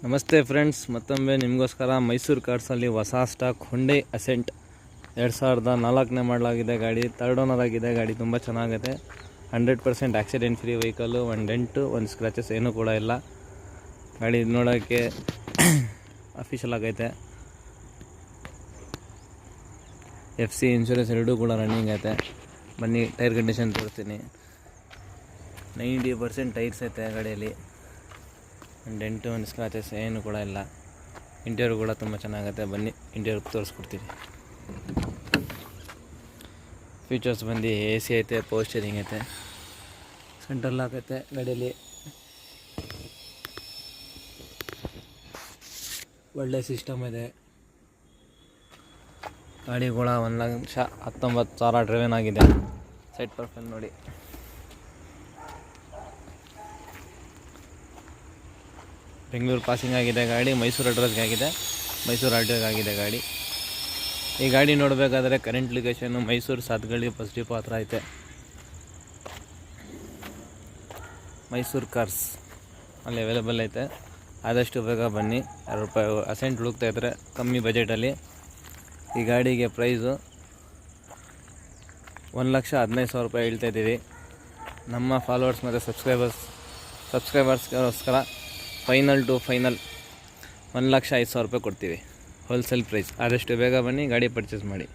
ನಮಸ್ತೆ ಫ್ರೆಂಡ್ಸ್, ಮತ್ತೊಮ್ಮೆ ನಿಮಗೋಸ್ಕರ ಮೈಸೂರು ಕಾರ್ಸಲ್ಲಿ ಹೊಸ ಸ್ಟಾಕ್ ಹುಂಡೈ ಅಸೆಂಟ್ 2004ನೇ ಮಾಡಲಾಗಿದೆ. ಗಾಡಿ ಥರ್ಡ್ ಓನರ್ ಆಗಿದೆ. ಗಾಡಿ ತುಂಬ ಚೆನ್ನಾಗಿದೆ. 100% ಆಕ್ಸಿಡೆಂಟ್ ಫ್ರೀ ವೆಹಿಕಲ್ಲು. ಒಂದು ಡೆಂಟು ಒಂದು ಸ್ಕ್ರ್ಯಾಚಸ್ ಏನೂ ಕೂಡ ಇಲ್ಲ. ಗಾಡಿ ನೋಡೋಕ್ಕೆ ಅಫಿಷಿಯಲ್ ಆಗೈತೆ. FC ಇನ್ಶೂರೆನ್ಸ್ ಎರಡೂ ಕೂಡ ರನ್ನಿಂಗ್ ಐತೆ. ಬನ್ನಿ ಟೈರ್ ಕಂಡೀಷನ್ ತೋರಿಸ್ತೀನಿ. 90% ಟೈರ್ಸ್ ಐತೆ ಗಾಡಿಯಲ್ಲಿ. ಡೆಂಟು ಒಂದು ಸ್ಕ್ರಾಚಸ್ ಏನು ಕೂಡ ಇಲ್ಲ. ಇಂಟೀರಿಯರ್ ಕೂಡ ತುಂಬ ಚೆನ್ನಾಗೈತೆ. ಬನ್ನಿ ಇಂಟೀರಿಯರ್ ತೋರಿಸ್ಕೊಡ್ತೀನಿ. ಫೀಚರ್ಸ್ ಬಂದು AC ಐತೆ, ಪವರ್ ಸ್ಟೀರಿಂಗ್ ಐತೆ, ಸೆಂಟ್ರಲ್ ಲಾಕ್ ಐತೆ ಗಾಡಿಯಲ್ಲಿ. ಒಳ್ಳೆ ಸಿಸ್ಟಮ್ ಇದೆ. ಗಾಡಿ ಕೂಡ 1,19,000 ಡ್ರೈವನ್ ಆಗಿದೆ. ಸೈಡ್ ಪರ್ಫೆಕ್ಟ್ ನೋಡಿ. ಬೆಂಗಳೂರು ಪಾಸಿಂಗ್ ಆಗಿದೆ ಗಾಡಿ. ಮೈಸೂರು ಅಡ್ರೆಸ್ಗೆ ಆಗಿದೆ. ಮೈಸೂರು RTOಗೆ ಆಗಿದೆ ಗಾಡಿ. ಈ ಗಾಡಿ ನೋಡಬೇಕಾದ್ರೆ current location Mysuru Sathagalli bus depot ಹತ್ರ ಐತೆ. ಮೈಸೂರು ಕಾರ್ಸ್ ಅಲ್ಲಿ ಅವೈಲೇಬಲ್ ಐತೆ. ಆದಷ್ಟು ಬೇಗ ಬನ್ನಿ. ₹2 ಅಸೆಂಟ್ ಹುಡುಕ್ತಾ ಇದ್ದರೆ ಕಮ್ಮಿ ಬಜೆಟಲ್ಲಿ ಈ ಗಾಡಿಗೆ ಪ್ರೈಸು ₹1,15,000 ಹೇಳ್ತಾ ಇದ್ದೀವಿ. ನಮ್ಮ ಫಾಲೋವರ್ಸ್ ಮತ್ತು ಸಬ್ಸ್ಕ್ರೈಬರ್ಸ್ಗೋಸ್ಕರ ಫೈನಲ್ ₹1,05,000 ಕೊಡ್ತೀವಿ. Wholesale price. ಆದಷ್ಟು ಬೇಗ ಬನ್ನಿ, ಗಾಡಿ ಪರ್ಚೇಸ್ ಮಾಡಿ.